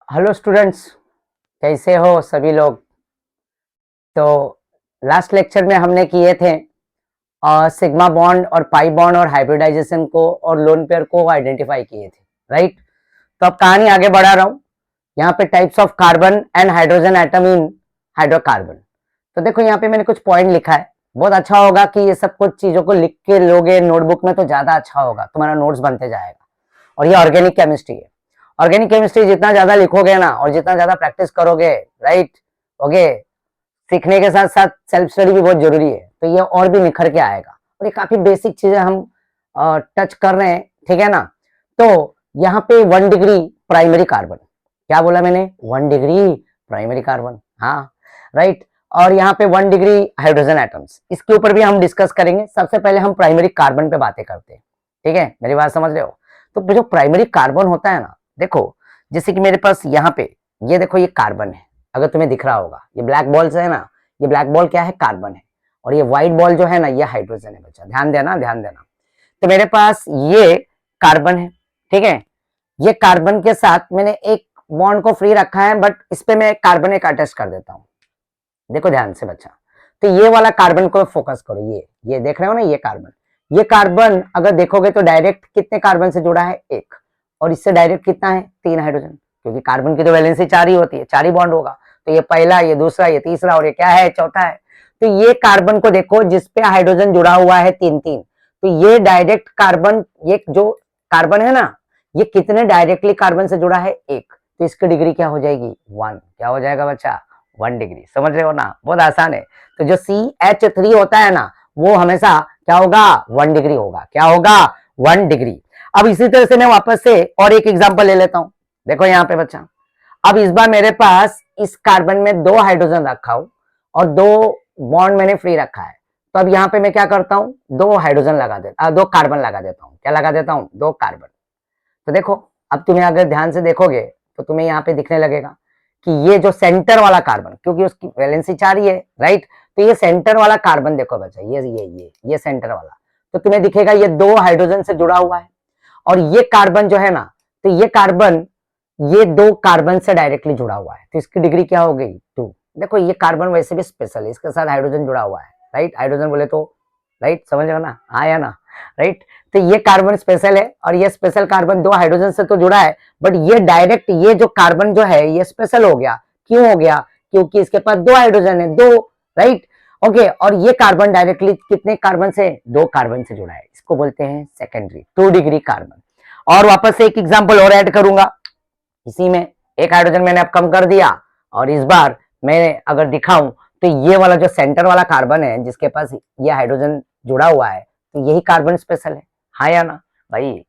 Hello students, कैसे हो सभी लोग। तो लास्ट लेक्चर में हमने किए थे सिग्मा बॉन्ड और पाई बॉन्ड और हाइब्रिडाइजेशन को और लोन पेयर को आइडेंटिफाई किए थे, राइट। तो अब कहानी आगे बढ़ा रहा हूँ। यहाँ पे types of carbon and hydrogen atom in hydrocarbon. तो देखो यहाँ पे मैंने कुछ पॉइंट लिखा है। बहुत अच्छा होगा कि ये सब कुछ चीजों को लिख के लोगे नोटबुक में तो ज्यादा अच्छा होगा, तुम्हारा नोट्स बनते जाएगा। और ये ऑर्गेनिक केमिस्ट्री है। ऑर्गेनिक केमिस्ट्री जितना ज्यादा लिखोगे ना और जितना ज्यादा प्रैक्टिस करोगे, राइट, ओके, सीखने के साथ साथ सेल्फ स्टडी भी बहुत जरूरी है, तो ये और भी निखर के आएगा। और ये काफी बेसिक चीजें हम टच कर रहे हैं, ठीक है ना। तो यहाँ पे 1 डिग्री प्राइमरी कार्बन, क्या बोला मैंने, 1 डिग्री प्राइमरी कार्बन, हाँ, राइट। और यहाँ पे 1 डिग्री हाइड्रोजन एटम्स, इसके ऊपर भी हम डिस्कस करेंगे। सबसे पहले हम प्राइमरी कार्बन पे बातें करते हैं, ठीक है, मेरी बात समझ रहे हो। तो जो प्राइमरी कार्बन होता है ना, देखो जैसे कि मेरे पास यहाँ पे ये देखो, ये कार्बन है, अगर तुम्हें दिख रहा होगा, ये ब्लैक बॉल है ना, ये ब्लैक बॉल क्या है, कार्बन है। और ये व्हाइट बॉल जो है ना, ये हाइड्रोजन है। बच्चा ध्यान देना, ध्यान देना। तो मेरे पास ये कार्बन है, ठीक है। ये कार्बन के साथ मैंने एक बॉन्ड को फ्री रखा है, बट इस पे मैं कार्बन एक अटैच कर देता हूँ। देखो ध्यान से बच्चा, तो ये वाला कार्बन को फोकस करो, ये देख रहे हो ना, ये कार्बन। ये कार्बन अगर देखोगे तो डायरेक्ट कितने कार्बन से जुड़ा है, एक। और इससे डायरेक्ट कितना है, 3 हाइड्रोजन, क्योंकि कार्बन की तो वैलेंसी 4 ही होती है, 4 ही बॉन्ड होगा। तो ये पहला, ये दूसरा, ये तीसरा, और ये क्या है, चौथा है। तो ये कार्बन को देखो जिसपे हाइड्रोजन जुड़ा हुआ है 3-3, तो ये डायरेक्ट कार्बन, ये जो कार्बन है ना, ये कितने डायरेक्टली कार्बन से जुड़ा है, एक। तो इसकी डिग्री क्या हो जाएगी, 1। क्या हो जाएगा बच्चा, 1 डिग्री। समझ रहे हो ना, बहुत आसान है। तो जो CH3 होता है ना, वो हमेशा क्या होगा, 1 डिग्री होगा। क्या होगा, 1 डिग्री। अब इसी तरह से मैं वापस से और एक एग्जांपल ले लेता हूं। देखो यहाँ पे बच्चा, अब इस बार मेरे पास इस कार्बन में 2 हाइड्रोजन रखा हूं और 2 बॉन्ड मैंने फ्री रखा है। तो अब यहाँ पे मैं क्या करता हूं, 2 हाइड्रोजन लगा देता, 2 कार्बन लगा देता हूं। क्या लगा देता हूं, 2 कार्बन। तो देखो, अब तुम्हें अगर ध्यान से देखोगे तो तुम्हें यहाँ पे दिखने लगेगा कि ये जो सेंटर वाला कार्बन, क्योंकि उसकी वैलेंसी 4 ही है, राइट। तो ये सेंटर वाला कार्बन देखो बच्चा, ये सेंटर वाला, तो तुम्हें दिखेगा ये 2 हाइड्रोजन से जुड़ा हुआ है। और ये कार्बन जो है ना, तो ये कार्बन, ये 2 कार्बन से डायरेक्टली जुड़ा हुआ है। तो इसकी डिग्री क्या हो गई, 2। देखो ये कार्बन वैसे भी स्पेशल है, इसके साथ हाइड्रोजन जुड़ा हुआ है, राइट। हाइड्रोजन बोले तो, राइट, समझ रहे हो ना, आया ना, राइट। तो ये कार्बन स्पेशल है और ये स्पेशल कार्बन 2 हाइड्रोजन से तो जुड़ा है, बट ये डायरेक्ट, ये जो कार्बन जो है ये स्पेशल हो गया। क्यों हो गया, क्योंकि इसके पास 2 हाइड्रोजन है, 2, राइट, ओके। और ये कार्बन डायरेक्टली कितने कार्बन से, 2 कार्बन से जुड़ा है। इसको बोलते हैं सेकेंडरी 2 डिग्री कार्बन। और वापस से एक एग्जांपल और ऐड करूंगा इसी में। एक हाइड्रोजन मैंने अब कम कर दिया, और इस बार मैं अगर दिखाऊं तो ये वाला जो सेंटर वाला कार्बन है जिसके पास ये हाइड्रोजन जुड़ा हुआ है, तो यही कार्बन स्पेशल है, हाँ या ना भाई।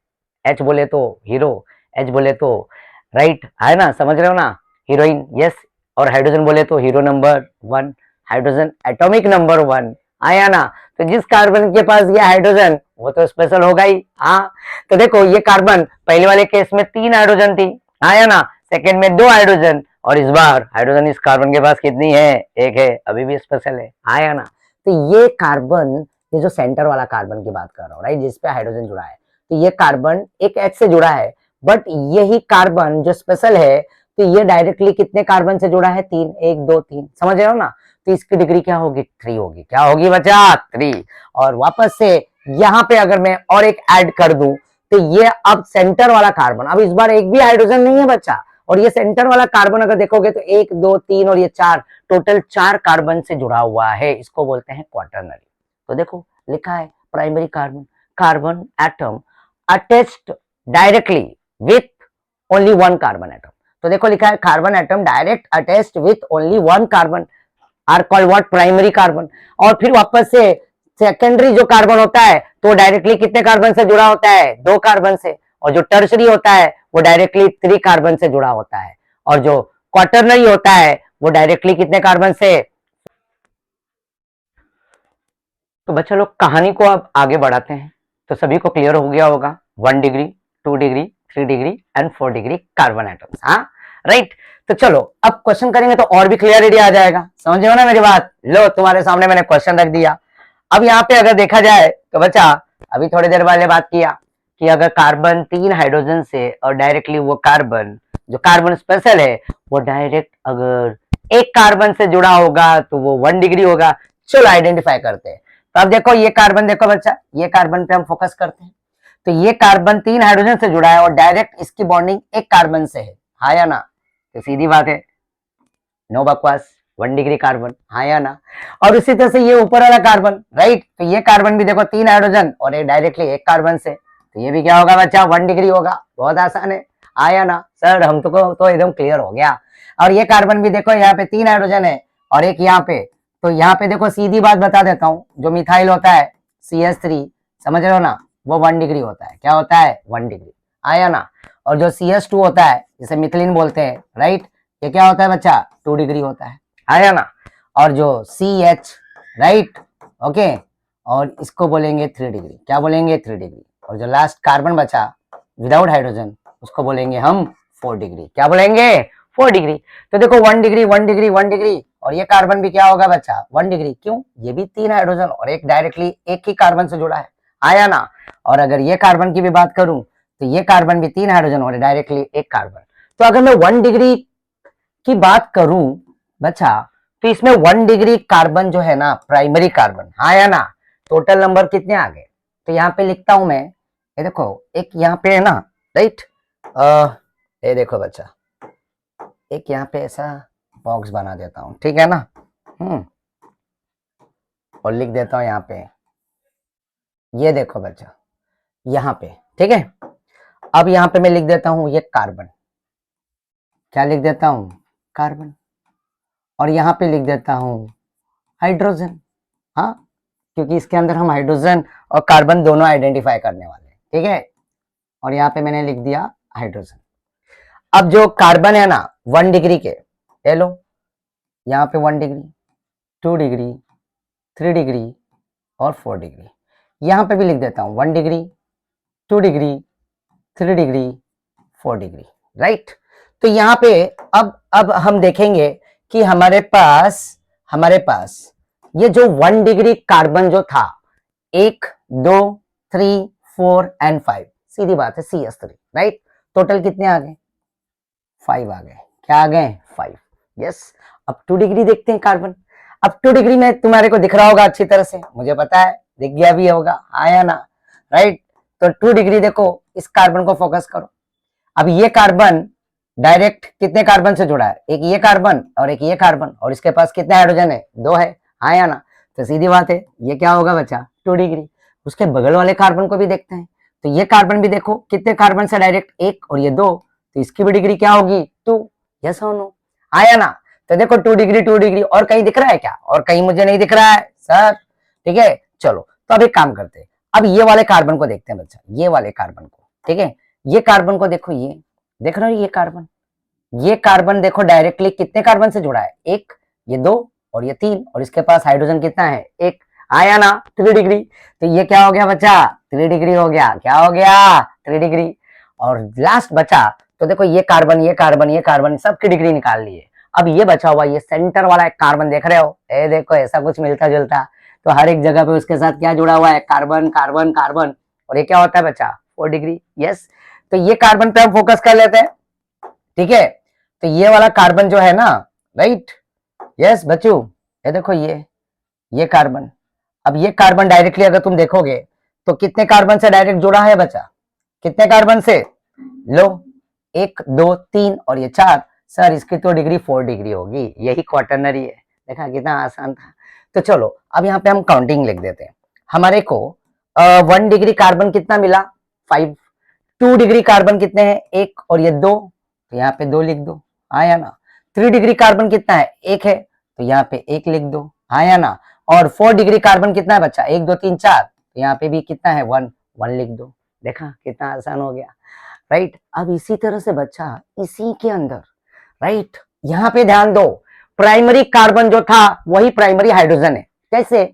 H बोले तो हीरो, H बोले तो, राइट, है ना, समझ रहे हो ना, हीरोइन, यस। और हाइड्रोजन बोले तो hero number 1, hydrogen atomic number 1, आया ना। तो जिस कार्बन के पास ये हाइड्रोजन, वो तो स्पेशल होगा ही, हाँ। तो देखो ये कार्बन पहले वाले केस में 3 हाइड्रोजन थी, आया ना, सेकेंड में 2 हाइड्रोजन, और इस बार हाइड्रोजन इस कार्बन के पास कितनी है, एक है, अभी भी स्पेशल है, आया ना। तो ये कार्बन, ये जो सेंटर वाला कार्बन की बात कर रहा हूँ, राइट, जिसपे हाइड्रोजन जुड़ा है, तो ये कार्बन एक H से जुड़ा है, बट यही कार्बन जो स्पेशल है, तो ये डायरेक्टली कितने कार्बन से जुड़ा है, 3, 1 2 3, समझ रहे हो ना। तो इसकी डिग्री क्या होगी, 3 होगी। क्या होगी बच्चा, 3। और वापस से यहाँ पे अगर मैं और एक ऐड कर दूं, तो ये अब सेंटर वाला कार्बन, अब इस बार एक भी हाइड्रोजन नहीं है बच्चा, और ये सेंटर वाला कार्बन अगर देखोगे तो 1 2 3 और ये 4, टोटल 4 कार्बन से जुड़ा हुआ है। इसको बोलते हैं क्वाटरनरी। तो देखो लिखा है primary carbon, carbon atom attached directly with only 1 carbon atom. तो देखो लिखा है carbon atom direct attached with only 1 carbon are called what, primary carbon. और फिर वापस से सेकेंडरी जो कार्बन होता है तो डायरेक्टली कितने कार्बन से जुड़ा होता है, 2 कार्बन से। और जो टर्शरी होता है वो डायरेक्टली 3 कार्बन से जुड़ा होता है। और जो क्वाटरनरी होता है वो डायरेक्टली कितने कार्बन से। तो बच्चा लोग कहानी को अब आगे बढ़ाते हैं। तो सभी को क्लियर हो गया होगा 1 degree, 2 degree, 3 degree and 4 degree carbon atoms, हाँ, राइट। तो चलो अब क्वेश्चन करेंगे तो और भी क्लियरिटी आ जाएगा, समझे हो ना मेरी बात। लो तुम्हारे सामने मैंने क्वेश्चन रख दिया। अब यहाँ पे अगर देखा जाए तो बच्चा, अभी थोड़ी देर पहले बात किया कि अगर कार्बन 3 हाइड्रोजन से और डायरेक्टली वो कार्बन जो कार्बन स्पेशल है वो डायरेक्ट अगर एक कार्बन से जुड़ा होगा तो वो 1 डिग्री होगा। चलो आइडेंटिफाई करते हैं। तो अब देखो ये कार्बन, देखो बच्चा, ये कार्बन पे हम फोकस करते हैं। तो ये कार्बन 3 हाइड्रोजन से जुड़ा है और डायरेक्ट इसकी बॉन्डिंग एक कार्बन से है, हाँ या ना? तो सीधी बात है, नो बकवास, 1 डिग्री कार्बन, हाँ या ना? और उसी तरह से ये ऊपर वाला कार्बन, राइट, तो ये कार्बन भी देखो 3 हाइड्रोजन और ये डायरेक्टली एक कार्बन से, तो ये भी क्या होगा बच्चा? 1 डिग्री होगा। बहुत आसान है, हाँ या ना? सर हम तो एकदम क्लियर हो गया। और ये कार्बन भी देखो, यहाँ पे 3 हाइड्रोजन है और एक यहाँ पे, तो यहाँ पे देखो सीधी बात बता देता हूँ, जो मिथाइल होता है CH3, समझ रहे हो ना, वो 1 डिग्री होता है। क्या होता है? 1 डिग्री, आया ना? और जो CH2 होता है, जिसे मिथिलीन बोलते हैं, राइट, ये क्या होता है बच्चा? 2 डिग्री होता है, आया ना? और जो CH, राइट, ओके, और इसको बोलेंगे 3 डिग्री। क्या बोलेंगे? 3 डिग्री। और जो लास्ट कार्बन बचा विदाउट हाइड्रोजन, उसको बोलेंगे हम 4 डिग्री। क्या बोलेंगे? 4 डिग्री। तो देखो 1 डिग्री 1 डिग्री 1 डिग्री, और ये कार्बन भी क्या होगा बच्चा? 1 डिग्री। क्यों? ये भी 3 हाइड्रोजन और एक डायरेक्टली एक ही कार्बन से जुड़ा है, आया ना? और अगर ये कार्बन की भी बात करूं तो ये कार्बन भी 3 हाइड्रोजन और डायरेक्टली एक कार्बन। तो अगर मैं 1 डिग्री की बात करूं बच्चा, तो इसमें 1 डिग्री कार्बन जो है ना, प्राइमरी कार्बन, हाँ या ना? टोटल नंबर कितने आ गए? तो यहाँ पे लिखता हूं मैं, ये देखो एक यहाँ पे है ना, राइट, ये देखो बच्चा, एक यहाँ पे ऐसा बॉक्स बना देता हूँ, ठीक है ना, और लिख देता हूँ यहाँ पे, ये देखो बच्चा, यहाँ पे, ठीक है। अब यहाँ पे मैं लिख देता हूँ ये कार्बन, क्या लिख देता हूँ? कार्बन। और यहाँ पे लिख देता हूँ हाइड्रोजन, हाँ, क्योंकि इसके अंदर हम हाइड्रोजन और कार्बन दोनों आइडेंटिफाई करने वाले हैं, ठीक है। और यहाँ पे मैंने लिख दिया हाइड्रोजन। अब जो कार्बन है ना 1 डिग्री के, ले लो, यहाँ पे 1 डिग्री, 2 डिग्री, 3 डिग्री और 4 डिग्री। यहाँ पे भी लिख देता हूँ 1 degree, 2 degree, 3 degree, 4 degree, right. तो यहाँ पे अब हम देखेंगे कि हमारे पास ये जो 1 डिग्री कार्बन जो था, 1 2 3 4 एंड 5, सीधी बात है CH3, राइट। टोटल कितने आ गए? 5 आ गए। क्या आ गए? 5, यस। अब 2 डिग्री देखते हैं कार्बन। अब 2 डिग्री में तुम्हारे को दिख रहा होगा अच्छी तरह से, मुझे पता है दिख गया भी होगा, आया ना, राइट। तो 2 डिग्री देखो, इस कार्बन को फोकस करो। अब ये कार्बन डायरेक्ट कितने कार्बन से जुड़ा है? एक ये कार्बन और एक ये कार्बन, और इसके पास कितने हाइड्रोजन है? 2 है, हाँ या ना? तो सीधी बात है, ये क्या होगा बच्चा? 2 डिग्री। उसके बगल वाले कार्बन को भी देखते हैं। तो ये कार्बन भी देखो कितने कार्बन से डायरेक्ट, 1 और ये 2, तो इसकी भी डिग्री क्या होगी? 2, यस और नो, आया ना? तो देखो 2 डिग्री 2 डिग्री। और कहीं दिख रहा है क्या? और कहीं मुझे नहीं दिख रहा है सर, ठीक है। चलो तो अब एक काम करते हैं, अब ये वाले कार्बन को देखते हैं बच्चा, ये वाले कार्बन को, ठीक है। ये कार्बन को देखो, ये देख रहे हो, ये कार्बन देखो डायरेक्टली कितने कार्बन से जुड़ा है? 1, ये 2 और ये 3, और इसके पास हाइड्रोजन कितना है? 1, आया ना? 3 डिग्री। तो ये क्या हो गया बच्चा? 3 डिग्री हो गया। क्या हो गया? 3 डिग्री। और लास्ट बचा, तो देखो ये कार्बन ये कार्बन ये कार्बन सबकी डिग्री निकाल लिए। अब ये बचा हुआ ये सेंटर वाला एक कार्बन देख रहे हो, ये देखो ऐसा कुछ मिलता जुलता, तो हर एक जगह पे उसके साथ क्या जुड़ा हुआ है? Carbon carbon carbon. और ये क्या होता है बच्चा? 4 डिग्री, यस। तो ये कार्बन पे हम फोकस कर लेते हैं, ठीक है। तो ये वाला कार्बन जो है ना, राइट, यस बच्चू, ये देखो ये कार्बन। अब ये कार्बन डायरेक्टली अगर तुम देखोगे तो कितने कार्बन से डायरेक्ट जुड़ा है बच्चा? कितने कार्बन से? लो, 1 2 3 और ये 4। सर इसकी तो डिग्री 4 डिग्री होगी, यही क्वाटरनरी है। देखा कितना आसान था। तो चलो अब यहाँ पे हम काउंटिंग लिख देते हैं। हमारे को 1 डिग्री कार्बन कितना मिला? 5। 2 डिग्री कार्बन कितने हैं? 1 और ये 2, तो यहाँ पे 2 लिख दो, आया ना। 3 डिग्री कार्बन कितना है? 1 है, तो यहाँ पे 1 लिख दो, आया ना। और 4 डिग्री कार्बन कितना है बच्चा? 1 2 3 4, तो यहाँ पे भी कितना है? 1 1 लिख दो। देखा कितना आसान हो गया, राइट। अब इसी तरह से बच्चा इसी के अंदर, राइट, यहाँ पे ध्यान दो, प्राइमरी कार्बन जो था वही प्राइमरी हाइड्रोजन है। कैसे?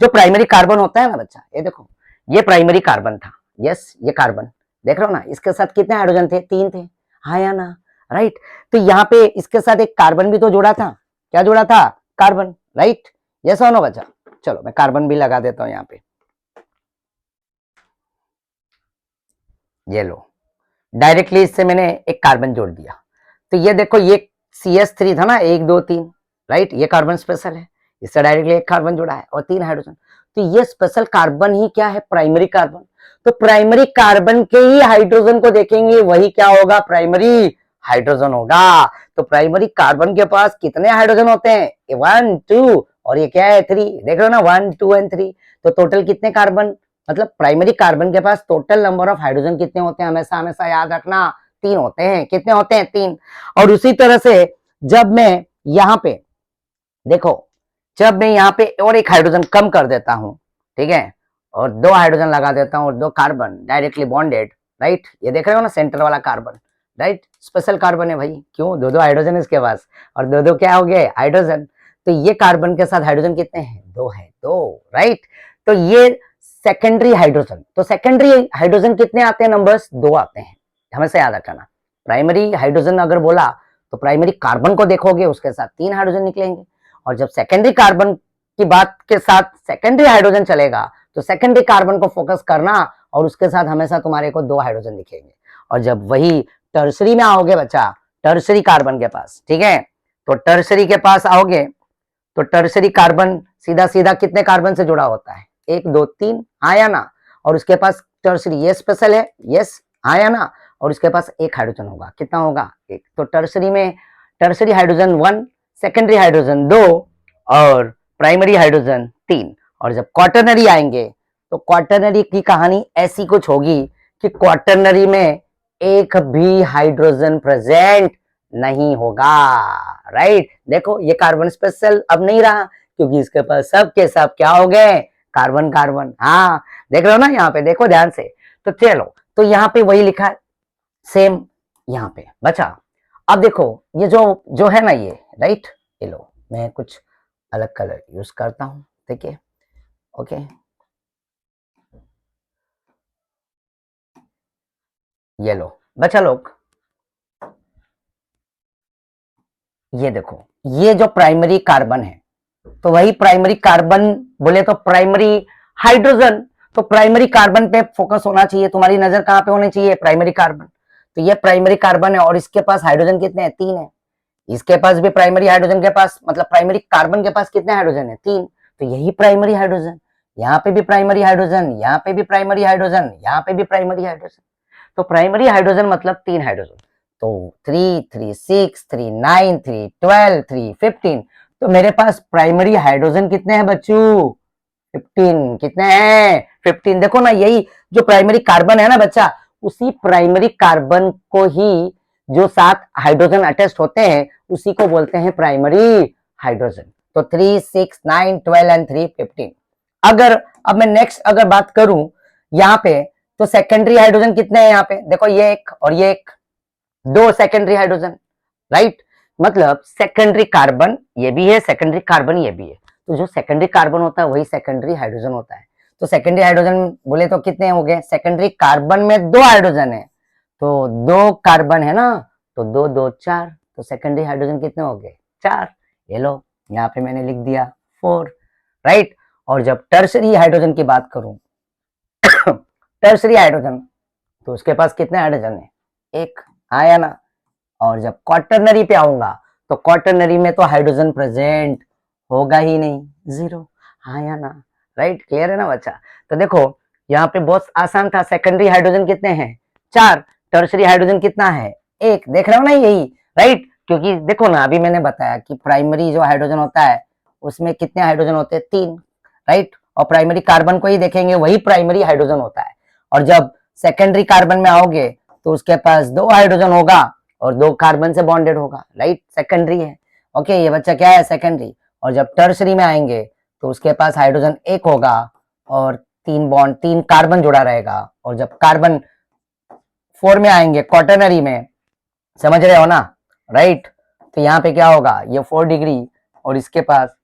जो प्राइमरी कार्बन होता है ना बच्चा, ये देखो, ये प्राइमरी कार्बन था, यस, ये कार्बन देख रहे हो ना, इसके साथ कितने हाइड्रोजन थे? 3 थे, हाँ या ना, राइट। तो यहाँ पे इसके साथ एक कार्बन भी तो जुड़ा था। क्या जुड़ा था? कार्बन, राइट, यस और नो बच्चा। चलो मैं कार्बन भी लगा देता हूं यहाँ पे, ये लो, डायरेक्टली इससे मैंने एक कार्बन जोड़ दिया। तो ये देखो ये CH3 था ना, 1 2 3, राइट, ये कार्बन स्पेशल है, इससे डायरेक्टली एक कार्बन जुड़ा है और 3 हाइड्रोजन। तो ये स्पेशल कार्बन ही क्या है, प्राइमरी कार्बन। तो प्राइमरी कार्बन के ही हाइड्रोजन को देखेंगे, वही क्या होगा, प्राइमरी हाइड्रोजन होगा। तो प्राइमरी कार्बन के पास कितने हाइड्रोजन होते हैं, 1 2, और ये क्या है 3, देख रहे हो ना, 1 2 एंड 3। तो टोटल कितने कार्बन, मतलब प्राइमरी कार्बन के पास टोटल नंबर ऑफ हाइड्रोजन कितने होते हैं, हमेशा हमेशा याद रखना, 3 होते हैं। कितने होते हैं, 3। और उसी तरह से जब मैं यहाँ पे देखो, जब मैं यहाँ पे और एक हाइड्रोजन कम कर देता हूं, ठीक है, और 2 हाइड्रोजन लगा देता हूं और 2 कार्बन डायरेक्टली बॉन्डेड, राइट, ये देख रहे हो ना सेंटर वाला कार्बन, राइट, स्पेशल कार्बन है भाई, क्यों, 2 2 हाइड्रोजन इसके पास और 2 2 क्या हो गए, हाइड्रोजन। तो ये कार्बन के साथ हाइड्रोजन कितने हैं, 2 है, 2, राइट। तो ये सेकेंडरी हाइड्रोजन, तो सेकेंडरी हाइड्रोजन कितने आते हैं, नंबर्स 2 आते हैं, हमेशा याद रखना। प्राइमरी हाइड्रोजन अगर बोला तो प्राइमरी कार्बन को देखोगे उसके साथ 3 हाइड्रोजन निकलेंगे, और जब सेकेंडरी कार्बन की बात के साथ सेकेंडरी हाइड्रोजन चलेगा तो सेकेंडरी कार्बन को फोकस करना और उसके साथ हमेशा तुम्हारे को 2 हाइड्रोजन दिखेंगे। और जब वही टर्सरी में आओगे बच्चा, टर्सरी कार्बन के पास, ठीक है, तो टर्सरी के पास आओगे तो टर्सरी कार्बन सीधा सीधा कितने कार्बन से जुड़ा होता है, 1 2 3, हाँ या ना। और उसके पास टर्सरी, ये स्पेशल है, यस, हाँ या ना। और उसके पास 1 हाइड्रोजन होगा, कितना होगा, 1। तो टर्सरी में टर्सरी हाइड्रोजन 1, सेकेंडरी हाइड्रोजन 2 और प्राइमरी हाइड्रोजन 3। और जब क्वाटरनरी आएंगे तो क्वाटरनरी की कहानी ऐसी कुछ होगी कि क्वाटरनरी में एक भी हाइड्रोजन प्रेजेंट नहीं होगा, राइट। देखो ये कार्बन स्पेशल अब नहीं रहा, क्योंकि इसके पास सब के सब क्या हो गए, कार्बन कार्बन, हाँ देख रहे हो ना, यहाँ पे देखो ध्यान से। तो चलो, तो यहाँ पे वही लिखा है सेम यहाँ पे बचा। अब देखो ये जो जो है ना ये, राइट, ये लो मैं कुछ अलग कलर यूज करता हूं, देखिए, ओके, ये लो बच्चा लोग, ये देखो ये जो प्राइमरी कार्बन है, तो वही प्राइमरी कार्बन बोले तो प्राइमरी हाइड्रोजन, तो प्राइमरी कार्बन पे फोकस होना चाहिए, तुम्हारी नजर कहां पे होनी चाहिए, प्राइमरी कार्बन। तो ये प्राइमरी कार्बन है और इसके पास हाइड्रोजन कितने हैं, 3 है। इसके पास भी प्राइमरी हाइड्रोजन के पास, मतलब प्राइमरी कार्बन के पास कितने हाइड्रोजन है, 3। तो यही प्राइमरी हाइड्रोजन, यहाँ पे भी प्राइमरी हाइड्रोजन, यहाँ पे भी प्राइमरी हाइड्रोजन, यहाँ पे भी प्राइमरी हाइड्रोजन। तो प्राइमरी हाइड्रोजन मतलब 3 हाइड्रोजन। तो 3 3 6 3 9 3 12 3 15। तो मेरे पास प्राइमरी हाइड्रोजन कितने हैं बच्चों, 15। कितने हैं, 15। देखो ना, यही जो प्राइमरी कार्बन है ना बच्चा, उसी प्राइमरी कार्बन को ही जो 7 हाइड्रोजन अटैच्ड होते हैं उसी को बोलते हैं प्राइमरी हाइड्रोजन। तो 3 6 9 12 एंड 3 15। अगर अब मैं नेक्स्ट अगर बात करूं यहाँ पे, तो सेकेंडरी हाइड्रोजन कितने हैं यहाँ पे, देखो ये एक और ये एक, 2 सेकेंडरी हाइड्रोजन, राइट। मतलब सेकेंडरी कार्बन ये भी है, सेकेंडरी कार्बन ये भी है। तो जो सेकेंडरी कार्बन होता है वही सेकेंडरी हाइड्रोजन होता है। तो सेकेंडरी हाइड्रोजन बोले तो कितने हो गए, सेकेंडरी कार्बन में 2 हाइड्रोजन है, तो 2 कार्बन है ना, तो 2 2 4। तो सेकेंडरी हाइड्रोजन कितने हो गए, 4। ये लो यहाँ पे मैंने लिख दिया 4, राइट। और जब टर्सरी हाइड्रोजन की बात करूं टर्सरी हाइड्रोजन, तो उसके पास कितने हाइड्रोजन है, 1, आया ना। और जब क्वाटरनरी पे आऊंगा तो क्वाटरनरी में तो हाइड्रोजन प्रेजेंट होगा ही नहीं, 0, हाँ या ना, राइट। क्लियर है ना बच्चा। तो देखो यहाँ पे बहुत आसान था, सेकेंडरी हाइड्रोजन कितने हैं, 4, टर्सरी हाइड्रोजन कितना है, 1, देख रहे हो ना यही, राइट। क्योंकि देखो ना अभी मैंने बताया कि प्राइमरी जो हाइड्रोजन होता है उसमें कितने हाइड्रोजन होते हैं, 3, राइट। और प्राइमरी कार्बन को ही देखेंगे वही प्राइमरी हाइड्रोजन होता है। और जब सेकेंडरी कार्बन में आओगे तो उसके पास 2 हाइड्रोजन होगा और 2 कार्बन से बॉन्डेड होगा, राइट, सेकेंडरी है, ओके, ये बच्चा क्या है, सेकेंडरी। और जब टर्सरी में आएंगे तो उसके पास हाइड्रोजन 1 होगा और 3 कार्बन जुड़ा रहेगा। और जब कार्बन 4 में आएंगे क्वाटरनरी में, समझ रहे हो ना, राइट। तो यहाँ पे क्या होगा, ये 4 डिग्री और इसके पास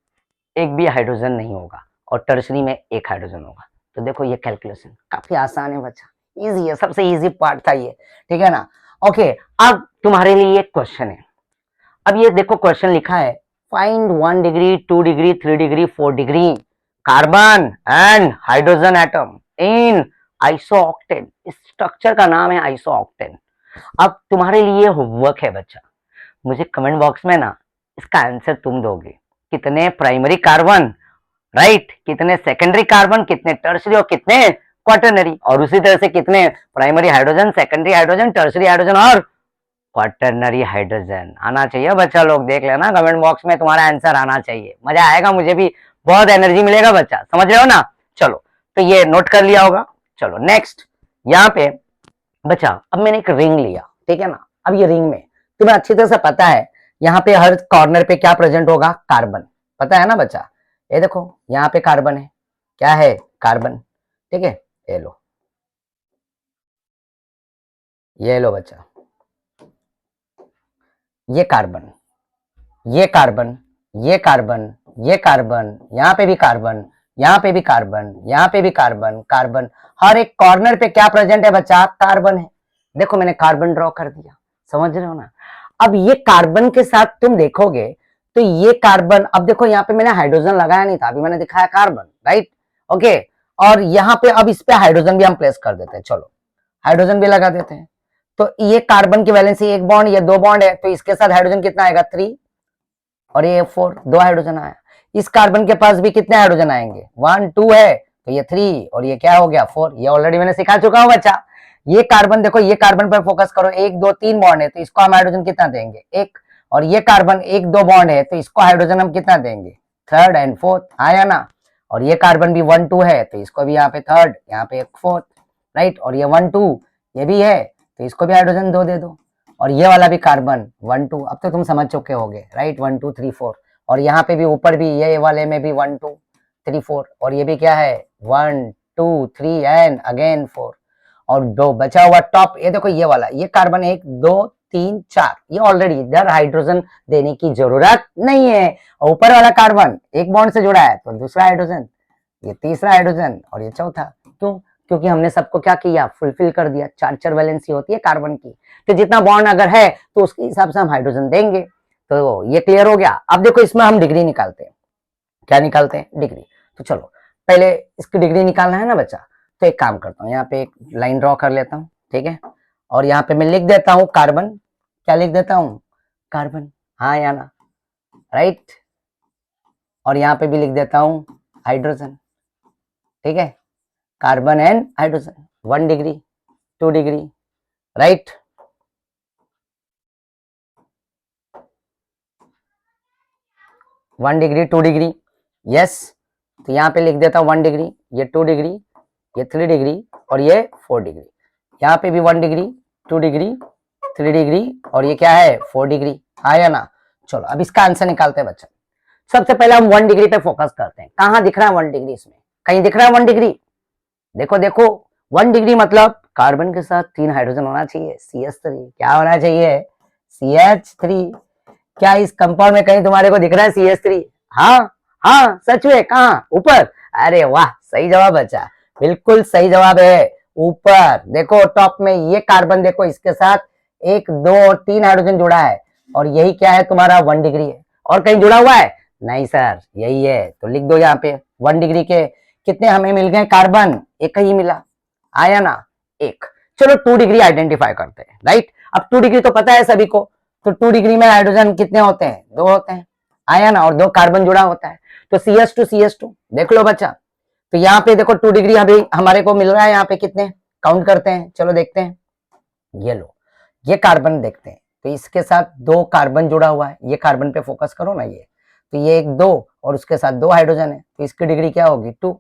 एक भी हाइड्रोजन नहीं होगा और टर्सरी में 1 हाइड्रोजन होगा। तो देखो ये कैलकुलेशन काफी आसान है बच्चा, इजी है, सबसे इजी पार्ट था ये, ठीक है ना। ओके, अब तुम्हारे लिए एक क्वेश्चन है। अब ये देखो क्वेश्चन लिखा है, find 1 degree 2 degree 3 degree 4 degree carbon and hydrogen atom in isooctane. इस स्ट्रक्चर का नाम है आइसोऑक्टेन। अब तुम्हारे लिए होमवर्क है बच्चा, मुझे कमेंट बॉक्स में ना इसका आंसर तुम दोगे, कितने प्राइमरी कार्बन, राइट, कितने सेकेंडरी कार्बन, कितने टर्शरी और कितने क्वाटरनरी, और उसी तरह से कितने primary hydrogen, secondary hydrogen, tertiary hydrogen और क्वाटरनरी हाइड्रोजन। आना चाहिए बच्चा, लोग देख लेना कमेंट बॉक्स में, तुम्हारा आंसर आना चाहिए, मजा आएगा, मुझे भी बहुत एनर्जी मिलेगा बच्चा, समझ रहे हो ना। चलो तो ये नोट कर लिया होगा। चलो नेक्स्ट, यहाँ पे बच्चा अब मैंने एक रिंग लिया, ठीक है ना। अब ये रिंग में तुम्हें अच्छी तरह से पता है यहाँ पे हर कॉर्नर पे क्या प्रेजेंट होगा, कार्बन, पता है ना बच्चा। ये देखो यहाँ पे कार्बन है, क्या है, कार्बन, ठीक है। ये लो, ये लो बच्चा, ये कार्बन, ये कार्बन, ये कार्बन, ये कार्बन, यहाँ पे भी कार्बन, यहाँ पे भी कार्बन, यहाँ पे भी कार्बन, कार्बन, हर एक कॉर्नर पे क्या प्रेजेंट है बच्चा, कार्बन है। देखो मैंने कार्बन ड्रॉ कर दिया, समझ रहे हो ना। अब ये कार्बन के साथ तुम देखोगे तो ये कार्बन, अब देखो यहाँ पे मैंने हाइड्रोजन लगाया नहीं था, अभी मैंने दिखाया कार्बन, राइट, ओके। और यहाँ पे अब इस पे हाइड्रोजन भी हम प्लेस कर देते हैं, चलो हाइड्रोजन भी लगा देते हैं। तो ये कार्बन की वैलेंसी एक बॉन्ड, ये दो बॉन्ड है, तो इसके साथ हाइड्रोजन कितना आएगा, 3, और ये 4, दो हाइड्रोजन आया। इस कार्बन के पास भी कितने हाइड्रोजन आएंगे, 1 2 है, तो ये 3, और ये क्या हो गया, 4, ये ऑलरेडी मैंने सिखा चुका हूं बच्चा। ये कार्बन देखो, ये कार्बन पर फोकस करो, 1 2 3 बॉन्ड है, तो इसको हम हाइड्रोजन कितना देंगे, 1, और ये कार्बन 1 2 बॉन्ड है, तो इसको हाइड्रोजन हम कितना देंगे, 3rd एंड 4th, आया ना। और ये कार्बन भी 1 2 है, तो इसको भी यहाँ पे 3rd, यहाँ पे 4th, राइट, और ये 1 2 ये भी है, तो इसको भी हाइड्रोजन 2 दे दो। और ये वाला भी कार्बन 1 2, अब तो तुम समझ चुके होगे, राइट, 1 2 3 4, और यहाँ पे भी ऊपर भी ये वाले में भी 1 2 3 4, और ये भी क्या है, 1 2 3 एंड अगेन 4, और दो बचा हुआ टॉप, ये देखो ये वाला, ये कार्बन 1 2 3 4, ये ऑलरेडी इधर हाइड्रोजन देने की जरूरत नहीं है। ऊपर वाला कार्बन एक बॉन्ड से जुड़ा है, तो दूसरा हाइड्रोजन, ये तीसरा हाइड्रोजन, और ये चौथा, क्यों, क्योंकि हमने सबको क्या किया, फुलफिल कर दिया। 4 वैलेंसी होती है कार्बन की, तो जितना बॉन्ड अगर है तो उसके हिसाब से हम हाइड्रोजन देंगे। तो ये क्लियर हो गया। अब देखो इसमें हम डिग्री निकालते हैं, क्या निकालते हैं, डिग्री। तो चलो पहले इसकी डिग्री निकालना है ना बच्चा, तो एक काम करता हूँ, यहाँ पे एक लाइन ड्रॉ कर लेता हूँ, ठीक है, और यहाँ पे मैं लिख देता हूँ कार्बन, क्या लिख देता हूँ, कार्बन, हाँ या ना, राइट, और यहाँ पे भी लिख देता हूँ हाइड्रोजन, ठीक है, carbon and hydrogen, 1 degree 2 degree, right, 1 degree 2 degree, yes. तो यहाँ पे लिख देता हूँ 1 डिग्री, ये 2 डिग्री, ये 3 डिग्री, और ये 4 डिग्री। यहाँ पे भी 1 डिग्री 2 डिग्री 3 डिग्री, और ये क्या है, 4 डिग्री, आया ना। चलो अब इसका आंसर निकालते हैं बच्चा। सबसे पहले हम 1 डिग्री पे फोकस करते हैं, कहाँ दिख रहा है 1 डिग्री, इसमें कहीं दिख रहा है 1 डिग्री, देखो देखो 1 डिग्री मतलब कार्बन के साथ 3 हाइड्रोजन होना चाहिए, CH3, क्या होना चाहिए, CH3। क्या इस कंपाउंड में कहीं तुम्हारे को दिख रहा है CH3, हाँ हाँ सच में, कहाँ, ऊपर, अरे वाह सही जवाब बच्चा, बिल्कुल सही जवाब है, ऊपर देखो टॉप में ये कार्बन, देखो इसके साथ 1 2 और 3 हाइड्रोजन जुड़ा है, और यही क्या है तुम्हारा 1 डिग्री है, और कहीं जुड़ा हुआ है, नहीं सर यही है, तो लिख दो यहाँ पे 1 डिग्री के कितने हमें मिल गए कार्बन, एक ही मिला, आया ना, एक। चलो 2 डिग्री आइडेंटिफाई करते हैं, राइट। अब 2 डिग्री तो पता है सभी को, तो 2 डिग्री में हाइड्रोजन कितने होते हैं, 2 होते हैं, आया ना, और 2 कार्बन जुड़ा होता है, तो CH2 देख लो बच्चा। तो यहाँ पे देखो 2 डिग्री अभी हमारे को मिल रहा है, यहाँ पे कितने, काउंट करते हैं, चलो देखते हैं, ये लो, ये कार्बन देखते हैं, तो इसके साथ 2 कार्बन जुड़ा हुआ है, ये कार्बन पे फोकस करो ना, ये तो ये 1 2 और उसके साथ 2 हाइड्रोजन है, तो इसकी डिग्री क्या होगी, 2।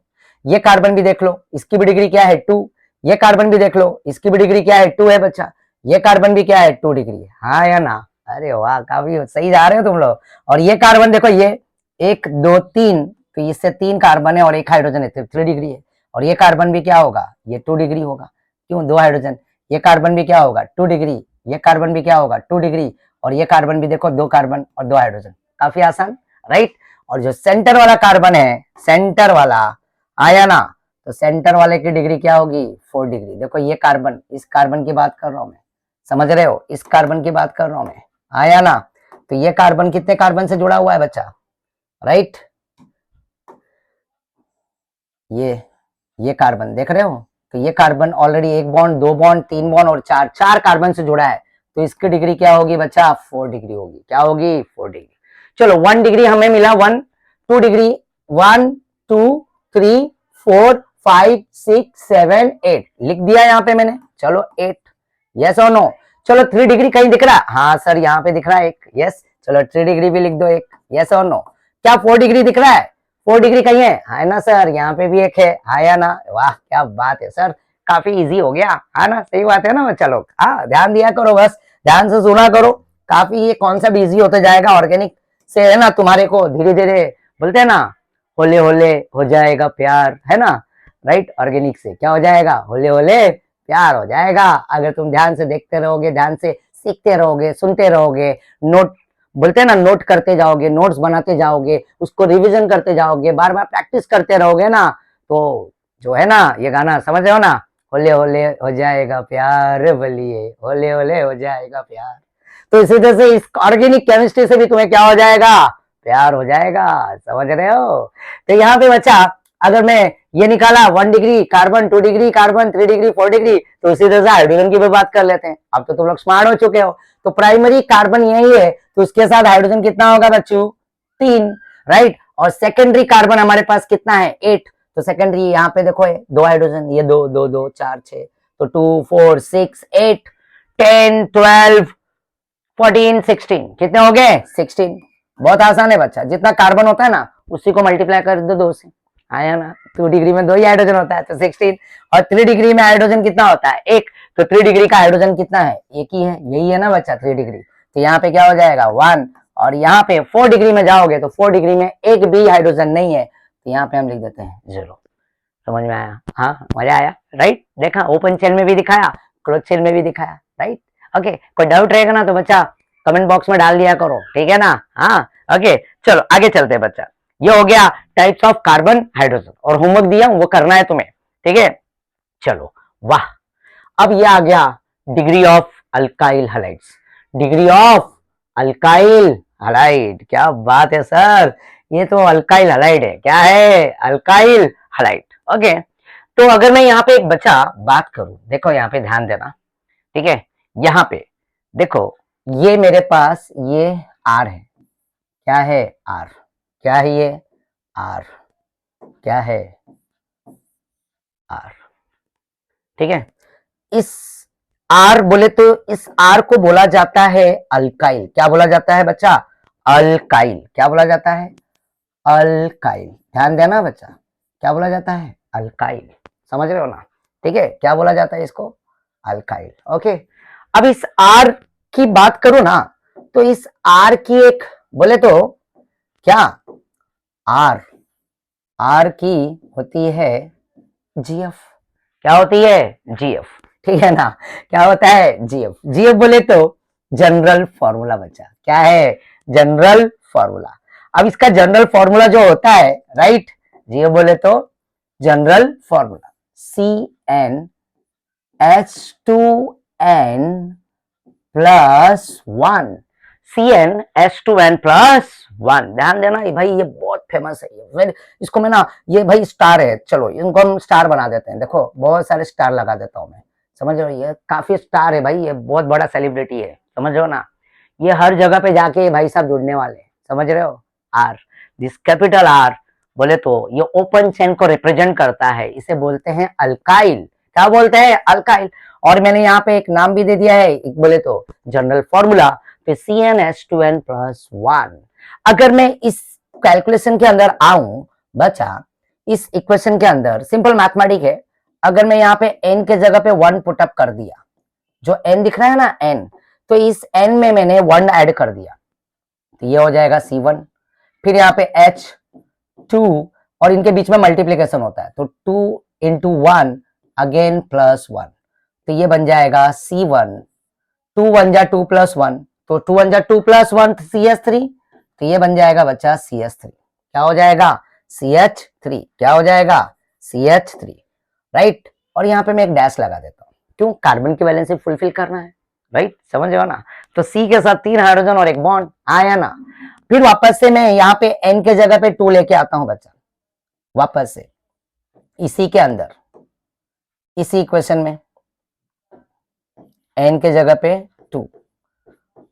ये कार्बन भी देख लो, इसकी भी डिग्री क्या है, 2। ये कार्बन भी देख लो, इसकी भी डिग्री क्या है, 2 है बच्चा। ये कार्बन भी क्या है, 2 डिग्री, हाँ या ना, अरे वाह काफी सही जा रहे हो तुम लोग। और ये कार्बन देखो, ये 1 2 3, तो इससे 3 कार्बन है और 1 हाइड्रोजन है, तो 3 डिग्री है। और ये कार्बन भी क्या होगा, ये 2 डिग्री होगा, क्यों, 2 हाइड्रोजन। ये कार्बन भी क्या होगा, 2 डिग्री, ये कार्बन भी क्या होगा, 2 डिग्री, और ये कार्बन भी देखो 2 कार्बन और 2 हाइड्रोजन, काफी आसान, राइट। और जो सेंटर वाला कार्बन है, सेंटर वाला, आया ना, तो सेंटर वाले की डिग्री क्या होगी, 4 डिग्री। देखो ये कार्बन, इस कार्बन की बात कर रहा हूं मैं, समझ रहे हो, इस कार्बन की बात कर रहा हूं मैं, आया ना। तो ये कार्बन कितने कार्बन से जुड़ा हुआ है बच्चा, राइट, ये कार्बन देख रहे हो, तो ये carbon already 1 bond 2 bond 3 bond और 4 कार्बन से जुड़ा है, तो इसकी डिग्री क्या होगी बच्चा? 4 डिग्री होगी। क्या होगी? 4 डिग्री। चलो 1 डिग्री हमें मिला, 1 2 डिग्री, 1 2 3 4 5 6 7 8 लिख दिया यहाँ पे मैंने। चलो 8, यस और नो? चलो 3 डिग्री कहीं दिख रहा है? हाँ सर यहाँ पे दिख रहा है एक, यस। चलो 3 डिग्री भी लिख दो एक, यस और नो? क्या 4 डिग्री दिख रहा है? 4 डिग्री कहीं है ना सर? यहाँ पे भी एक है, हाँ या ना? वाह क्या बात है सर, काफी इजी हो गया, है ना? सही बात है ना बच्चा लोग? हाँ ध्यान दिया करो, बस ध्यान से सुना करो, काफी ये कॉन्सेप्ट इजी होते जाएगा। ऑर्गेनिक से है ना, तुम्हारे को धीरे धीरे बोलते हैं ना, होले होले हो जाएगा प्यार, है ना? राइट, ऑर्गेनिक से क्या हो जाएगा? होले होले प्यार हो जाएगा। अगर तुम ध्यान से देखते रहोगे, ध्यान से सीखते रहोगे, सुनते रहोगे, नोट बोलते हैं ना, नोट करते जाओगे, नोट्स बनाते जाओगे, उसको रिवीजन करते जाओगे, बार बार प्रैक्टिस करते रहोगे ना, तो जो है ना ये गाना समझ रहे हो ना, होले होले हो जाएगा प्यार बलिए, होले होले हो जाएगा प्यार। तो इसी तरह से इस ऑर्गेनिक केमिस्ट्री से भी तुम्हें क्या हो जाएगा? प्यार हो जाएगा। समझ रहे हो? तो यहाँ पे बच्चा अगर मैं ये निकाला 1 degree carbon, 2 degree carbon, 3 degree 4 degree, तो इसी तरह से हाइड्रोजन की भी बात कर लेते हैं। अब तो तुम लोग स्मार्ट हो चुके हो। तो प्राइमरी कार्बन यही है, तो उसके साथ हाइड्रोजन कितना होगा बच्चों? 3, राइट। और सेकेंडरी कार्बन हमारे पास कितना है? 8। तो सेकेंडरी यहाँ पे देखो 2 हाइड्रोजन, ये 2 2 2 4 6, तो 2 4 6 8 10 12 14 16, कितने हो गए? 16। बहुत आसान है बच्चा, जितना कार्बन होता है ना उसी को मल्टीप्लाई कर दो 2 से, आया ना? 2 डिग्री में 2 ही हाइड्रोजन होता है तो 16, और 3 डिग्री में हाइड्रोजन कितना होता है? 1। तो 3 डिग्री का हाइड्रोजन कितना है? एक ही है, यही है ना बच्चा 3 डिग्री। तो यहाँ पे क्या हो जाएगा? 1। और यहाँ पे 4 डिग्री में जाओगे तो 4 डिग्री में एक भी हाइड्रोजन नहीं है, तो यहाँ पे हम लिख देते हैं 0। समझ में आया? हाँ मजा आया, राइट? देखा, ओपन शेल में भी दिखाया, क्लोज शेल में भी दिखाया, राइट? ओके, कोई डाउट रहेगा ना तो बच्चा कमेंट बॉक्स में डाल दिया करो, ठीक है ना? हाँ ओके, चलो आगे चलते हैं बच्चा। ये हो गया टाइप्स ऑफ कार्बन हाइड्रोजन, और होमवर्क दिया वो करना है तुम्हें, ठीक है? चलो वाह, अब ये आ गया degree of alkyl halides. Degree of alkyl halide, क्या बात है सर, ये तो अल्काइल हैलाइड है। क्या है? Alkyl halide. ओके, तो अगर मैं यहाँ पे एक बच्चा बात करूं, देखो यहाँ पे ध्यान देना, ठीक है? यहाँ पे देखो, ये मेरे पास ये आर है। क्या है? आर। क्या है ये? आर। क्या है? आर। ठीक है, इस आर बोले तो इस आर को बोला जाता है अल्काइल। क्या बोला जाता है बच्चा? अल्काइल। क्या बोला जाता है? अल्काइल। ध्यान देना बच्चा, क्या बोला जाता है? अल्काइल। समझ रहे हो ना? ठीक है, क्या बोला जाता है इसको? अल्काइल। ओके, अब इस आर की बात करो ना, तो इस आर की एक बोले तो क्या, आर की होती है जीएफ। क्या होती है? जीएफ। ठीक है ना? क्या होता है? जीएफ। जीएफ बोले तो जनरल फॉर्मूला बच्चा। क्या है? General formula. अब इसका जनरल फॉर्मूला जो होता है, राइट, जीएफ बोले तो general formula CnH2n plus 1। CnH2n+1। ध्यान देना भाई, ये बहुत फेमस है ये, इसको मैं ना, ये भाई स्टार है, चलो इनको हम स्टार बना देते हैं। देखो बहुत सारे स्टार लगा देता हूं मैं, समझ रहे हो? ये काफी स्टार है भाई, ये बहुत बड़ा सेलिब्रिटी है, समझ रहे हो ना? ये हर जगह पे जाके भाई साहब जुड़ने वाले हैं, समझ रहे हो? आर, दिस कैपिटल आर बोले तो ये ओपन चेन को रिप्रेजेंट करता है, इसे बोलते हैं अल्काइल। क्या बोलते हैं? अल्काइल। और मैंने यहाँ पे एक नाम भी दे दिया है, बोले तो जनरल फॉर्मूला, तो CnH2n+1। अगर मैं इस कैलकुलेशन के अंदर आऊं बच्चा, इस इक्वेशन के अंदर सिंपल मैथमेटिक है, अगर मैं यहाँ पे n के जगह पे 1 पुटअप कर दिया, जो n दिख रहा है ना n, तो इस n में मैंने 1 ऐड कर दिया, तो ये हो जाएगा C1। फिर यहाँ पे H2, और इनके बीच में मल्टीप्लीकेशन होता है, तो 2 into 1 अगेन +1, तो ये बन जाएगा C1। 2 1 जा 2 + 1, तो 2 1 जा 2 + 1 CH3, तो ये बन जाएगा बच्चा CH3। क्या हो जाएगा? CH3। क्या हो जाएगा? CH3, right. और यहाँ पे मैं एक डैश लगा देता हूँ, क्यों? कार्बन की वैलेंसी फुलफिल करना है, राइट? समझ रहे हो ना? तो C के साथ 3 हाइड्रोजन और एक बॉन्ड आया ना। फिर वापस से मैं यहाँ पे N के जगह पे 2 लेके आता हूँ बच्चा, वापस से इसी के अंदर, इसी इक्वेशन में n के जगह पे 2,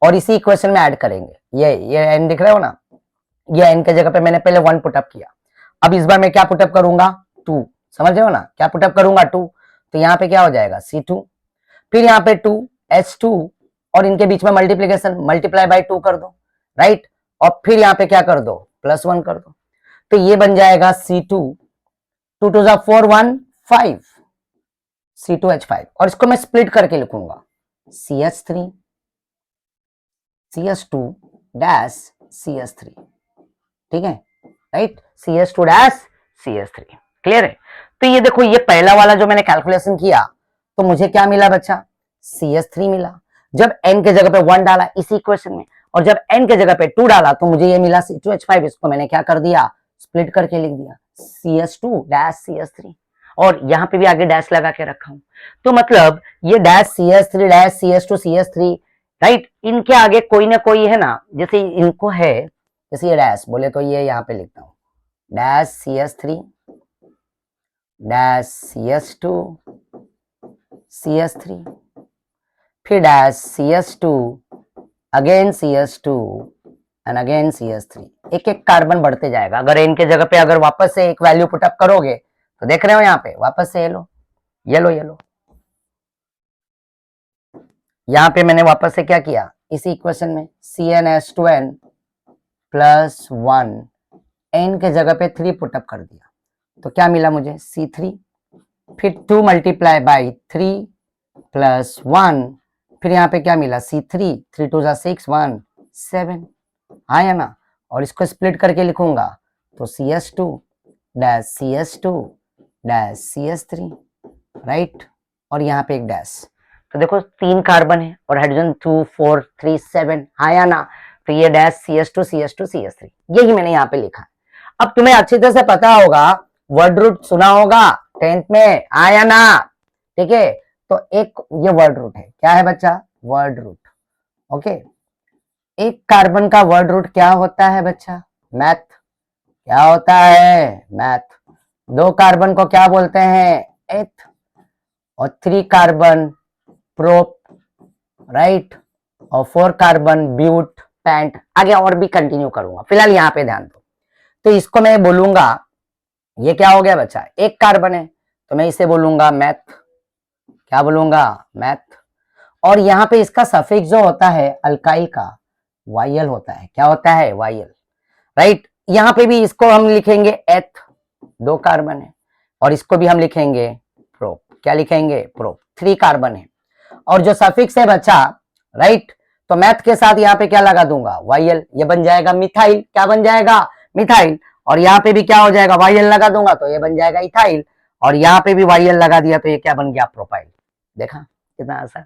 और इसी इक्वेशन में ऐड करेंगे। ये n दिख रहे हो ना, ये n के जगह पे मैंने पहले 1 पुटअप किया, अब इस बार मैं क्या पुटअप करूंगा 2, समझ रहे हो ना, क्या पुटअप करूंगा 2, तो यहाँ पे क्या हो जाएगा C2, फिर यहाँ पे 2 H2 और इनके बीच में मल्टीप्लीकेशन, मल्टीप्लाई बाय 2 कर दो, राइट, और फिर यहाँ पे क्या कर दो +1 कर दो, तो ये बन जाएगा C2, 2 2 जा 4 1 5 C2H5, और इसको मैं स्प्लिट करके लिखूंगा CH3 CH2 डैश CH3, ठीक है, right, CH2 dash CH3, clear है। तो ये देखो, ये पहला वाला जो मैंने कैलकुलेशन किया तो मुझे क्या मिला बच्चा, CH3 मिला, जब n के जगह पे 1 डाला इसी इक्वेशन में, और जब n के जगह पे 2 डाला तो मुझे ये मिला C2H5, इसको मैंने क्या कर दिया स्प्लिट करके लिख दिया CH2 डैश CH3, और यहाँ पे भी आगे डैश लगा के रखा हूं, तो मतलब ये dash CH3 dash CH2 CH3, right, इनके आगे कोई ना कोई है ना, जैसे इनको है, जैसे ये डैश बोले तो ये यहाँ पे लिखता हूं dash CH3 dash CH2 CH3, फिर dash CH2 again CH2 and again CH3, एक एक कार्बन बढ़ते जाएगा। अगर इनके जगह पे अगर वापस से एक वैल्यू पुटअप करोगे तो देख रहे हो यहाँ पे वापस से ये लो, ये लो, ये लो, यहाँ पे मैंने वापस से क्या किया इसी इक्वेशन में CnH2n प्लस 1 n के जगह पे 3 पुटअप कर दिया, तो क्या मिला मुझे C3, फिर 2 मल्टीप्लाई बाई 3 प्लस 1, फिर यहाँ पे क्या मिला C3, 3 2 जा 6 1 7, हाँ या ना, और इसको स्प्लिट करके लिखूंगा तो CH2 dash CH2 dash CH3, right, और यहाँ पे एक डैश, तो देखो 3 कार्बन है और हाइड्रोजन 2 4 3 7, हाँ या ना, तो ये डैश CH2 CH2 CH3, यही मैंने यहाँ पे लिखा। अब तुम्हें अच्छी तरह से पता होगा, वर्ड रूट सुना होगा 10th में, हाँ या ना, ठीक है, तो एक ये वर्ड रूट है, क्या है बच्चा वर्ड रूट, ओके, एक कार्बन का वर्ड रूट क्या होता है बच्चा मैथ, क्या होता है मैथ, 2 कार्बन को क्या बोलते हैं एथ, और 3 कार्बन प्रोप, राइट, और 4 कार्बन ब्यूट पैंट, आगे और भी कंटिन्यू करूंगा, फिलहाल यहाँ पे ध्यान दो। तो इसको मैं बोलूंगा, ये क्या हो गया बच्चा एक कार्बन है, तो मैं इसे बोलूंगा मैथ, क्या बोलूंगा मैथ, और यहाँ पे इसका सफिक्स जो होता है अल्काइल का वायल होता है, क्या होता है वायल, राइट, यहाँ पे भी इसको हम लिखेंगे एथ, 2 कार्बन है, और इसको भी हम लिखेंगे प्रोप, क्या लिखेंगे प्रोप, 3 कार्बन है, और जो सफिक्स है बच्चा, राइट, तो मैथ के साथ यहाँ पे क्या लगा दूंगा वायल, ये बन जाएगा मिथाइल, क्या बन जाएगा मिथाइल, और यहाँ पे भी क्या हो जाएगा वायल लगा दूंगा तो ये बन जाएगा इथाइल, और यहाँ पे भी वायल लगा दिया तो ये क्या बन गया प्रोपाइल, देखा कितना आसान,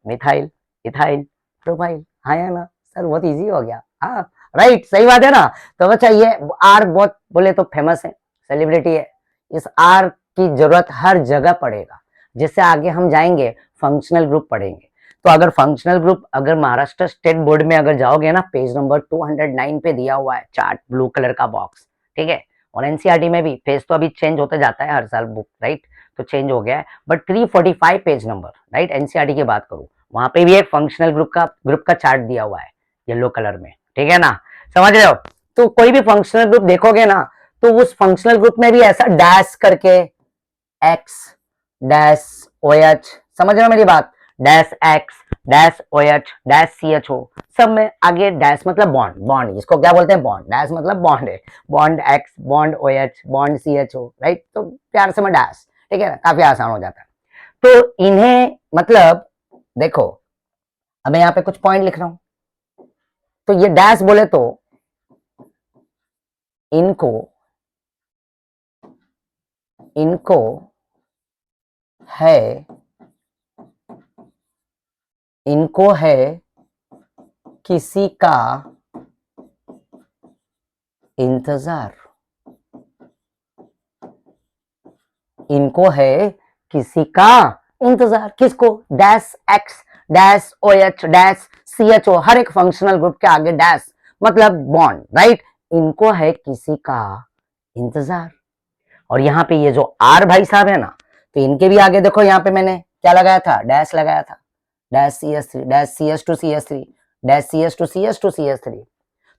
मिथाइल इथाइल प्रोपाइल, हाँ या ना सर, बहुत इजी हो गया, हाँ राइट, सही बात है ना। तो बच्चा ये आर बहुत बोले तो फेमस है, सेलिब्रिटी है, इस आर की जरूरत हर जगह पड़ेगा, जिससे आगे हम जाएंगे फंक्शनल ग्रुप पढ़ेंगे, तो अगर फंक्शनल ग्रुप अगर महाराष्ट्र स्टेट बोर्ड में अगर जाओगे ना, पेज नंबर 209 पे दिया हुआ है चार्ट, ब्लू कलर का बॉक्स, ठीक है, और एनसीईआरटी में भी पेज तो अभी चेंज होता जाता है हर साल बुक, राइट, तो चेंज हो गया है, but 345 page number, right, NCERT की बात करूं, वहां पे भी एक फंक्शनल ग्रुप का चार्ट दिया हुआ है येलो कलर में, ठीक है ना, समझ रहे हो। तो कोई भी फंक्शनल ग्रुप देखोगे ना, तो उस फंक्शनल ग्रुप में भी ऐसा डैश करके एक्स डैश ओ एच, समझ रहे हो मेरी बात, dash X dash O H dash C H O, सब में आगे डैश मतलब बॉन्ड, बॉन्ड इसको क्या बोलते हैं बॉन्ड, डैश मतलब बॉन्ड है, bond X bond O H bond C H O, right, तो प्यार से मैं डैश, ठीक है ना, काफी आसान हो जाता है। तो इन्हें मतलब देखो, अब मैं यहाँ पे कुछ पॉइंट लिख रहा हूं, तो ये डैश बोले तो इनको इनको है इनको है किसी का इंतजार, इनको है किसी का इंतजार, किसको dash X dash O H dash C H O, हर एक फंक्शनल ग्रुप के आगे डैश मतलब बॉन्ड, राइट, इनको है किसी का इंतजार। और यहाँ पे ये जो आर भाई साहब है ना, तो इनके भी आगे देखो, यहाँ पे मैंने क्या लगाया था डैश लगाया था, dash C S three dash C S two C S three dash C H three,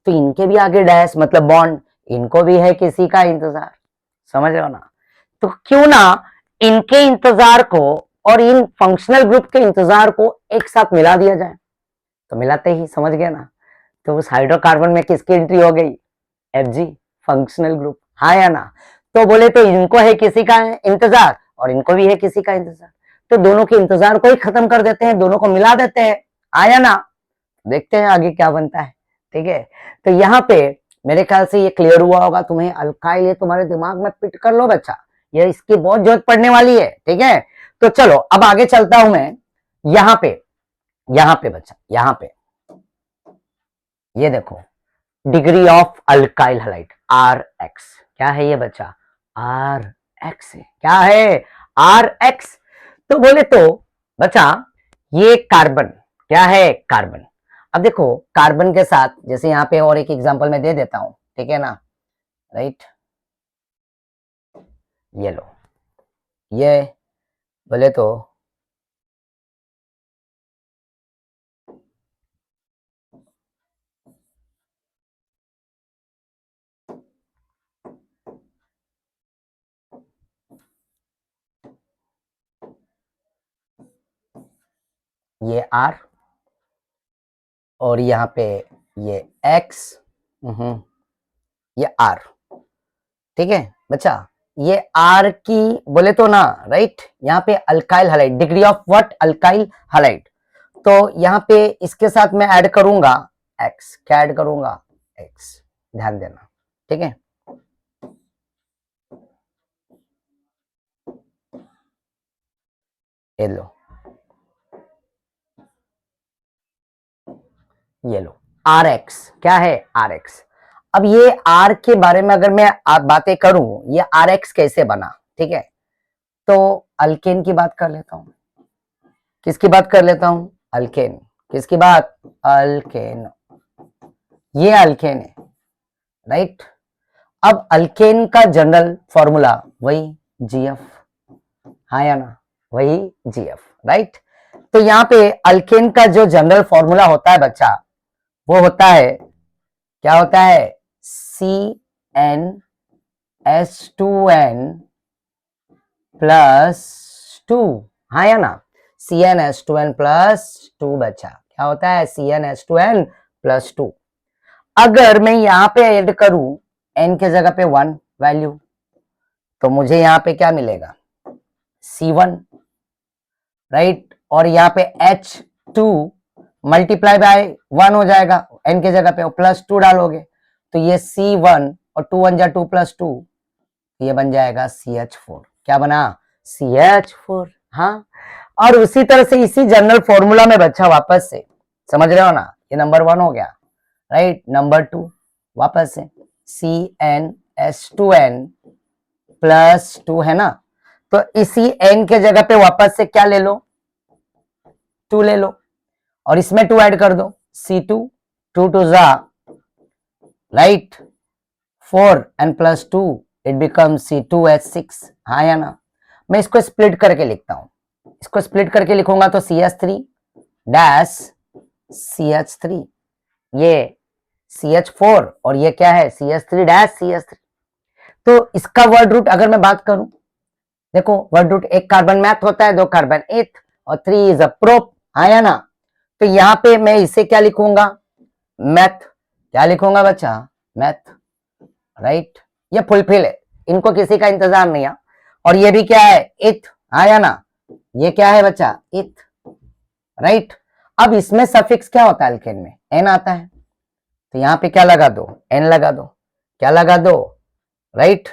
तो इनके भी आगे डैश मतलब बॉन्ड, इनको भी है किसी का इंतजार, समझ रहे हो ना। तो क्यों ना इनके इंतजार को और इन फंक्शनल ग्रुप के इंतजार को एक साथ मिला दिया जाए। तो मिलाते ही समझ गए ना, तो उस हाइड्रोकार्बन में किसकी एंट्री हो गई, Fg, फंक्शनल ग्रुप, हाँ या ना। तो बोले तो इनको है किसी का इंतजार और इनको भी है किसी का इंतजार, तो दोनों के इंतजार को ही खत्म कर देते हैं, दोनों को मिला देते हैं, आया ना। देखते हैं आगे क्या बनता है, ठीक है। तो यहाँ पे मेरे ख्याल से ये क्लियर हुआ होगा तुम्हें। अल्काइल ये तुम्हारे दिमाग में फिट कर लो बच्चा, ये इसकी बहुत जरूरत पड़ने वाली है, ठीक है। तो चलो अब आगे चलता हूं मैं। यहाँ पे बच्चा, यहाँ पे ये देखो, degree of alkyl halide R X, क्या है ये बच्चा, आर एक्स है, क्या है, आर एक्स। तो बोले तो बच्चा ये कार्बन, क्या है, कार्बन। अब देखो कार्बन के साथ जैसे यहाँ पे और एक एग्जांपल मैं दे देता हूं, ठीक है ना, राइट। ये लो, ये बोले तो ये आर और यहाँ पे ये एक्स, ये आर, ठीक है बच्चा। ये आर की बोले तो ना, राइट, यहाँ पे alkyl halide, degree of what, alkyl halide. तो यहाँ पे इसके साथ मैं ऐड करूंगा एक्स, क्या ऐड करूंगा, एक्स, ध्यान देना, ठीक है। ये लो, ये लो, आर एक्स, क्या है, आर एक्स। अब ये आर के बारे में अगर मैं आप बातें करूं, ये आर एक्स कैसे बना, ठीक है। तो अल्केन की बात कर लेता हूं, किसकी बात कर लेता हूं, अल्केन, किसकी बात, अल्केन, ये अल्केन है, राइट। अब अल्केन का जनरल फॉर्मूला वही जीएफ, हाँ या ना, वही जीएफ, राइट। तो यहाँ पे अल्केन का जो जनरल फॉर्मूला होता है बच्चा, वो होता है, क्या होता है, CnH2n प्लस 2, हाँ या ना, CnH2n प्लस 2 बच्चा, क्या होता है, CnH2n प्लस 2। अगर मैं यहाँ पे ऐड करूं n के जगह पे 1 वैल्यू, तो मुझे यहाँ पे क्या मिलेगा, C1, राइट। और यहाँ पे H2 मल्टीप्लाई बाय 1 हो जाएगा, n के जगह पे प्लस 2 डालोगे, तो ये C1 और 2 1 जा 2 प्लस 2, ये बन जाएगा CH4, क्या बना, CH4, हाँ। और उसी तरह से इसी जनरल फॉर्मूला में बच्चा वापस से, समझ रहे हो ना, ये नंबर 1 हो गया, राइट। नंबर 2 वापस से CnH2n प्लस 2 है ना, तो इसी n के जगह पे वापस से क्या ले लो, 2 ले लो, और इसमें 2 ऐड कर दो, C2, 2 2 जा, right, 4 and plus 2 it become C2H6, हाँ या ना। मैं इसको स्प्लिट करके लिखता हूं, इसको स्प्लिट करके लिखूंगा तो CH3 डैश CH3, ये CH4 और ये क्या है, CH3 डैश CH3। तो इसका वर्ड रूट अगर मैं बात करूं, देखो वर्ड रूट, एक कार्बन मैथ होता है, 2 कार्बन एथ और 3 इज अ प्रोप, हाँ या ना। तो यहाँ पे मैं इसे क्या लिखूंगा, मैथ, क्या लिखूंगा बच्चा, मैथ, राइट। ये फुलफिल है, इनको किसी का इंतजार नहीं है। और ये भी क्या है, इथ, हाँ या ना, ये क्या है बच्चा, इथ, राइट। अब इसमें सफिक्स क्या होता है, अल्केन में एन आता है, तो यहाँ पे क्या लगा दो, एन लगा दो, क्या लगा दो, राइट।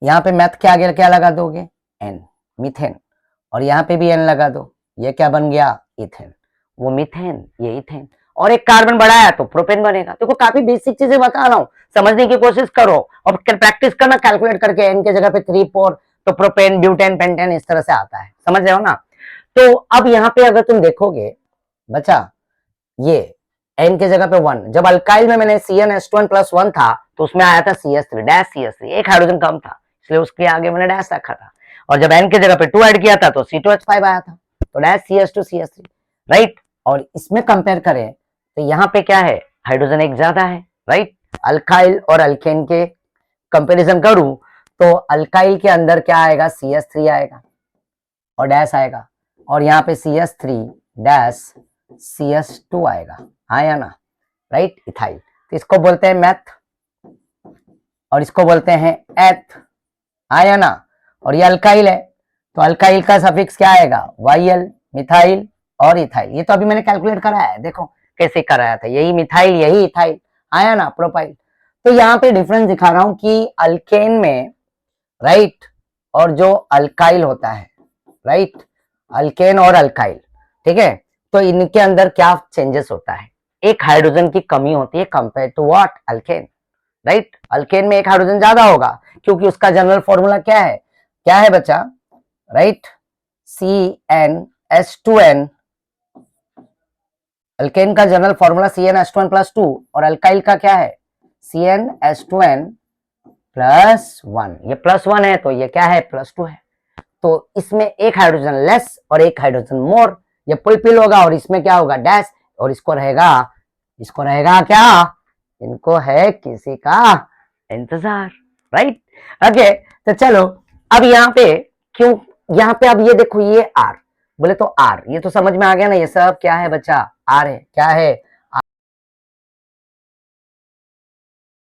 यहाँ पे मैथ के आगे क्या लगा दोगे, एन, मीथेन, और यहाँ पे भी एन लगा दो, ये क्या बन गया, इथेन, वो मीथेन, ये इथेन, और एक कार्बन बढ़ाया तो प्रोपेन बनेगा। देखो काफी बेसिक चीजें बता रहा हूँ, समझने की कोशिश करो और प्रैक्टिस करना, कैलकुलेट करके एन के जगह पे 3 4, तो प्रोपेन, ब्यूटेन, पेंटेन इस तरह से आता है, समझ रहे हो ना। तो अब यहाँ पे अगर तुम देखोगे बच्चा, ये एन के जगह पे 1, जब अल्काइल में मैंने CnH2n प्लस 1 था तो उसमें आया था CH3 डैश CH3, एक हाइड्रोजन कम था, इसलिए उसके आगे मैंने डैश रखा था, और जब एन के जगह पे 2 ऐड किया था तो C2H5 आया था, तो डैश CH2CH3, राइट। और इसमें कंपेयर करें तो यहाँ पे क्या है, हाइड्रोजन एक ज्यादा है, राइट। अल्काइल और अल्केन के कंपैरिजन करूं तो अल्काइल के अंदर क्या आएगा, CH3 आएगा और डैश आएगा, और यहाँ पे CH3 डैश CH2 आएगा, आया ना, राइट। इथाइल, तो इसको बोलते हैं मैथ और इसको बोलते हैं एथ, आया ना। और ये अल्काइल है तो अल्काइल का सफिक्स क्या आएगा, YL, मिथाइल और इथाइल। ये तो अभी मैंने कैलकुलेट कराया है, देखो कैसे कराया था, यही मिथाइल यही इथाइल, आया ना, प्रोपाइल। तो यहाँ पे डिफरेंस दिखा रहा हूं कि अल्केन में, राइट, और जो अल्काइल होता है, राइट, अल्केन और अल्काइल, ठीक है, तो इनके अंदर क्या चेंजेस होता है, एक हाइड्रोजन की कमी होती है compare to what, alkane, right. Alkane में एक हाइड्रोजन ज्यादा होगा क्योंकि उसका जनरल फॉर्मूला क्या है बच्चा, राइट, CnH2n, अल्केन का जनरल फॉर्मूला CnH2n+2 और अल्काइल का क्या है, CnH2n+1। ये +1 है तो ये क्या है, +2 है। तो इसमें एक हाइड्रोजन लेस और एक हाइड्रोजन मोर, ये पुलपिल होगा और इसमें क्या होगा, डैश, और इसको रहेगा क्या, इनको है किसी का इंतजार, राइट। ओके, तो चलो अब यहाँ पे क्यों, यहाँ पे अब ये देखो, ये R बोले तो R, ये तो समझ में आ गया ना, ये सब क्या है बच्चा, R है, क्या है,